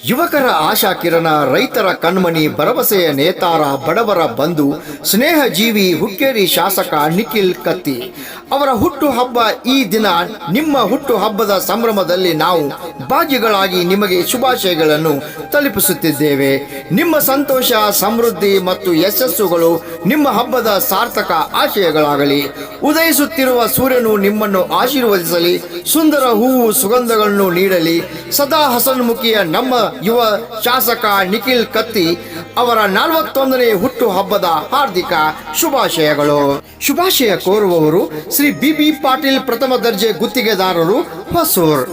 ಯುವಕರ ಆಶಾ ಕಿರಣ, ರೈತರ ಕಣ್ಮಣಿ, ಭರವಸೆಯ ನೇತಾರ, ಬಡವರ ಬಂಧು, ಸ್ನೇಹ ಜೀವಿ ಹುಕ್ಕೇರಿ ಶಾಸಕ ನಿಖಿಲ್ ಕತ್ತಿ ಅವರ ಹುಟ್ಟು ಹಬ್ಬ ಈ ದಿನ. ನಿಮ್ಮ ಹುಟ್ಟು ಹಬ್ಬದ ಸಂಭ್ರಮದಲ್ಲಿ ನಾವು ಭಾಗಿಗಳಾಗಿ ನಿಮಗೆ ಶುಭಾಶಯಗಳನ್ನು ತಲುಪಿಸುತ್ತಿದ್ದೇವೆ. ನಿಮ್ಮ ಸಂತೋಷ, ಸಮೃದ್ಧಿ ಮತ್ತು ಯಶಸ್ಸುಗಳು ನಿಮ್ಮ ಹಬ್ಬದ ಸಾರ್ಥಕ ಆಶಯಗಳಾಗಲಿ. ಉದಯಿಸುತ್ತಿರುವ ಸೂರ್ಯನು ನಿಮ್ಮನ್ನು ಆಶೀರ್ವದಿಸಲಿ, ಸುಂದರ ಹೂವು ಸುಗಂಧಗಳನ್ನು ನೀಡಲಿ. ಸದಾ ಹಸನ್ಮುಖಿಯ ನಮ್ಮ ಯುವ ಶಾಸಕ ನಿಖಿಲ್ ಕತ್ತಿ ಅವರ 41ನೇ ಹುಟ್ಟು ಹಬ್ಬದ ಹಾರ್ದಿಕ ಶುಭಾಶಯಗಳು. ಶುಭಾಶಯ ಕೋರುವವರು ಶ್ರೀ ಬಿ ಪಾಟೀಲ್, ಪ್ರಥಮ ದರ್ಜೆ ಗುತ್ತಿಗೆದಾರರು, ಹೊಸೂರ್.